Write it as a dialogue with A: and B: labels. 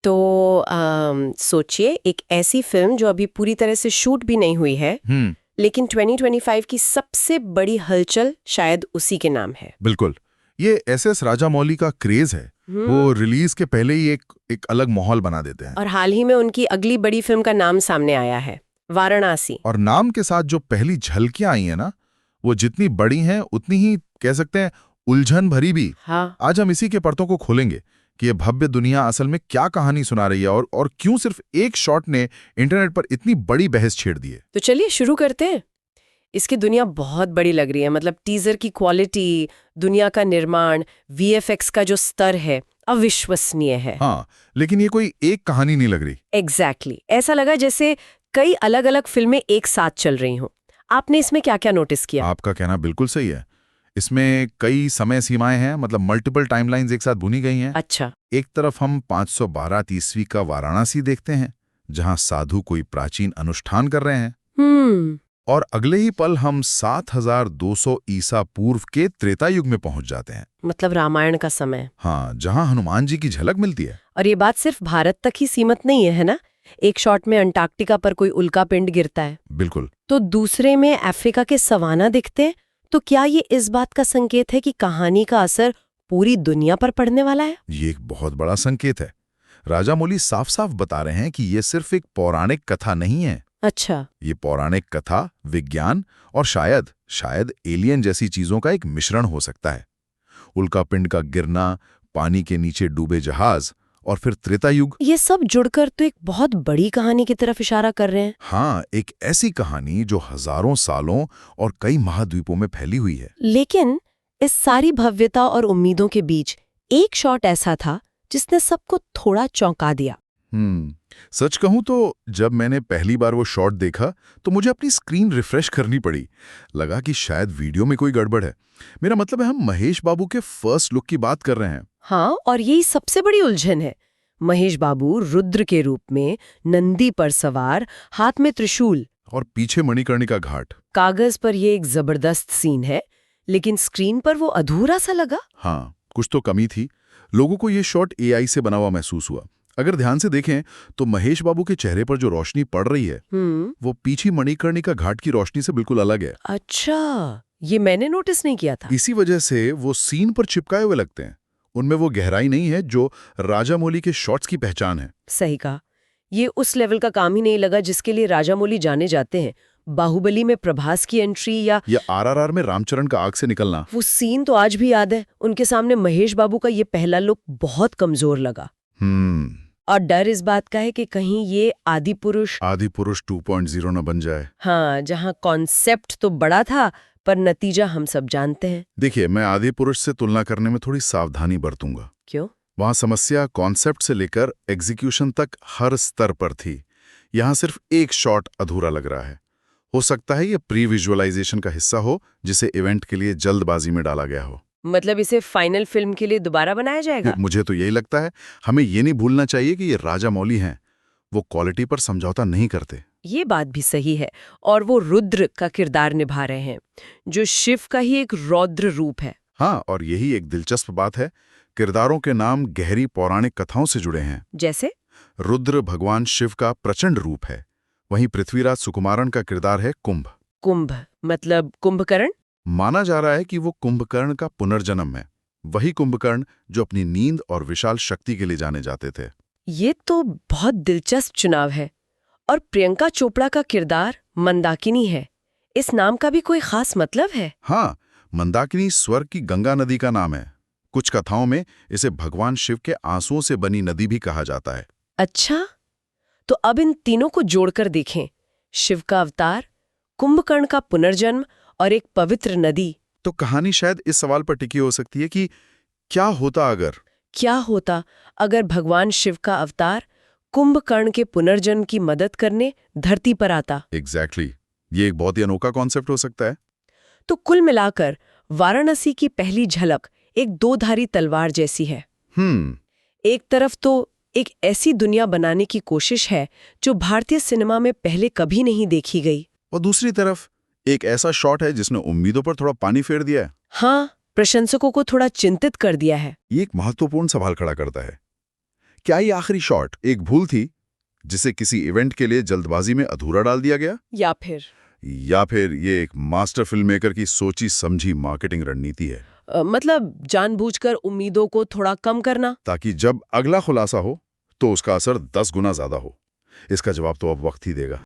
A: तो सोचिए एक ऐसी फिल्म जो अभी पूरी तरह से शूट भी नहीं हुई है, लेकिन 2025 की सबसे बड़ी हलचल शायद उसी के नाम है।
B: बिल्कुल। ये एसएस राजामौली का क्रेज है। वो रिलीज के पहले ही एक अलग माहौल बना देते हैं।
A: और हाल ही में उनकी अगली बड़ी फिल्म का नाम सामने आया है, वाराणसी।
B: और नाम के साथ जो पहली झलकियां आई हैं ना, वो जितनी बड़ी हैं उतनी ही कह सकते हैं उलझन भरी भी।
A: हाँ।
B: आज हम इसी के परतों को खोलेंगे कि ये भव्य दुनिया असल में क्या कहानी सुना रही है और क्यों सिर्फ एक शॉट ने इंटरनेट पर इतनी बड़ी बहस छेड़ दी है।
A: तो चलिए शुरू करते हैं। इसकी दुनिया बहुत बड़ी लग रही है, मतलब टीजर की क्वालिटी, दुनिया का निर्माण, वीएफएक्स का जो स्तर है अविश्वसनीय है।
B: हाँ, लेकिन ये कोई एक कहानी नहीं लग रही।
A: एग्जैक्टली ऐसा लगा जैसे कई अलग अलग फिल्में एक साथ चल रही हों। आपने इसमें क्या क्या नोटिस किया?
B: आपका कहना बिल्कुल सही है। इसमें कई समय सीमाएं हैं, मतलब मल्टीपल टाइमलाइंस एक साथ बुनी गई हैं।
A: अच्छा।
B: एक तरफ हम 512 ईस्वी का वाराणसी देखते हैं, जहां साधु कोई प्राचीन अनुष्ठान कर रहे हैं। और अगले ही पल हम 7200 ईसा पूर्व के त्रेता युग में पहुंच जाते हैं।
A: मतलब रामायण का समय।
B: हाँ, जहां हनुमान जी की झलक मिलती है।
A: और ये बात सिर्फ भारत तक ही सीमित नहीं है ना? एक शॉट में अंटार्कटिका पर कोई उल्का पिंड गिरता है,
B: बिल्कुल।
A: तो दूसरे में अफ्रीका के सवाना दिखते हैं। तो क्या ये इस बात का संकेत है कि कहानी का असर पूरी दुनिया पर पड़ने वाला है?
B: ये एक बहुत बड़ा संकेत है। राजामौली साफ साफ बता रहे हैं कि ये सिर्फ एक पौराणिक कथा नहीं है।
A: अच्छा।
B: ये पौराणिक कथा, विज्ञान और शायद एलियन जैसी चीजों का एक मिश्रण हो सकता है। उल्कापिंड का गिरना, पानी के नीचे डूबे जहाज और फिर त्रेता युग,
A: ये सब जुड़कर तो एक बहुत बड़ी कहानी की तरफ इशारा कर रहे हैं।
B: हाँ, एक ऐसी कहानी जो हजारों सालों और कई महाद्वीपों में फैली हुई है।
A: लेकिन इस सारी भव्यता और उम्मीदों के बीच एक शॉट ऐसा था जिसने सबको थोड़ा चौंका दिया।
B: सच कहूं तो जब मैंने पहली बार वो शॉट देखा तो मुझे अपनी स्क्रीन रिफ्रेश करनी पड़ी। लगा कि शायद वीडियो में कोई गड़बड़ है। मेरा मतलब है, हम महेश बाबू के फर्स्ट लुक की बात कर रहे हैं।
A: हाँ, और यही सबसे बड़ी उलझन है। महेश बाबू रुद्र के रूप में, नंदी पर सवार, हाथ में त्रिशूल
B: और पीछे मणिकर्णिका घाट।
A: कागज पर ये एक जबरदस्त सीन है, लेकिन स्क्रीन पर वो अधूरा सा लगा।
B: हाँ, कुछ तो कमी थी। लोगों को ये शॉट एआई से बना हुआ महसूस हुआ। अगर ध्यान से देखें तो महेश बाबू के चेहरे पर जो रोशनी पड़ रही है वो पीछे मणिकर्णिका घाट की रोशनी से बिल्कुल अलग है।
A: अच्छा, ये मैंने नोटिस नहीं किया था।
B: इसी वजह से वो सीन पर चिपकाए हुए लगते हैं। उनमें वो गहराई नहीं है जो राजामौली के शॉट्स की पहचान है।
A: सही कहा। ये उस लेवल का काम ही नहीं लगा जिसके लिए राजामौली जाने जाते हैं। बाहुबली में प्रभास की एंट्री या
B: आरआरआर में रामचरण का आग से निकलना,
A: वो सीन तो आज भी याद है। उनके सामने महेश बाबू का ये पहला लुक बहुत कमजोर लगा। और डर इस बात का है कि कहीं ये आदि पुरुष
B: 2.0 न बन जाए।
A: हाँ, जहाँ कॉन्सेप्ट तो बड़ा था पर नतीजा हम सब जानते हैं।
B: देखिए, मैं आदि पुरुष से तुलना करने में थोड़ी सावधानी बरतूंगा।
A: क्यों?
B: वहां समस्या कॉन्सेप्ट से लेकर एग्जीक्यूशन तक हर स्तर पर थी। यहां सिर्फ एक शॉट अधूरा लग रहा है। हो सकता है ये प्री विजुअलाइजेशन का हिस्सा हो, जिसे इवेंट के लिए जल्दबाजी में डाला गया हो।
A: मतलब इसे फाइनल फिल्म के लिए दोबारा बनाया जाएगा?
B: मुझे तो यही लगता है। हमें ये नहीं भूलना चाहिए कि ये राजामौली हैं। वो क्वालिटी पर समझौता नहीं करते।
A: ये बात भी सही है। और वो रुद्र का किरदार निभा रहे हैं, जो शिव का ही एक रौद्र रूप है।
B: हाँ, और यही एक दिलचस्प बात है। किरदारों के नाम गहरी पौराणिक कथाओं से जुड़े हैं।
A: जैसे
B: रुद्र भगवान शिव का प्रचंड रूप है। वहीं पृथ्वीराज सुकुमारन का किरदार है कुंभ।
A: कुंभ मतलब कुंभकर्ण?
B: माना जा रहा है कि वो कुंभकर्ण का पुनर्जन्म है। वही कुंभकर्ण जो अपनी नींद और विशाल शक्ति के लिए जाने जाते थे।
A: ये तो बहुत दिलचस्प चुनाव है। और प्रियंका चोपड़ा का किरदार मंदाकिनी है। इस नाम का भी कोई खास मतलब है?
B: हाँ, मंदाकिनी स्वर्ग की गंगा नदी का नाम है। कुछ कथाओं में इसे भगवान शिव के आंसुओं से बनी नदी भी कहा जाता है।
A: अच्छा, तो अब इन तीनों को जोड़कर देखें, शिव का अवतार, कुंभकर्ण का पुनर्जन्म और एक पवित्र नदी,
B: तो कहानी शायद इस सवाल पर टिकी हो सकती है कि क्या होता
A: अगर भगवान शिव का अवतार कुंभकर्ण के पुनर्जन्म की मदद करने धरती पर आता।
B: एग्जैक्टली। ये एक बहुत ही अनोखा कॉन्सेप्ट हो सकता है।
A: तो कुल मिलाकर वाराणसी की पहली झलक एक दोधारी तलवार जैसी है। एक तरफ तो एक ऐसी दुनिया बनाने की कोशिश है जो भारतीय सिनेमा में पहले कभी नहीं देखी गई,
B: और दूसरी तरफ एक ऐसा शॉट है जिसने उम्मीदों पर थोड़ा पानी फेर दिया है।
A: हाँ, प्रशंसकों को थोड़ा चिंतित कर दिया है।
B: ये एक महत्वपूर्ण सवाल खड़ा करता है। क्या ये आखिरी शॉट एक भूल थी जिसे किसी इवेंट के लिए जल्दबाजी में अधूरा डाल दिया गया, या फिर ये एक मास्टर फिल्ममेकर की सोची समझी मार्केटिंग रणनीति है?
A: मतलब जानबूझकर उम्मीदों को थोड़ा कम करना,
B: ताकि जब अगला खुलासा हो तो उसका असर 10 गुना ज्यादा हो। इसका जवाब तो अब वक्त ही देगा।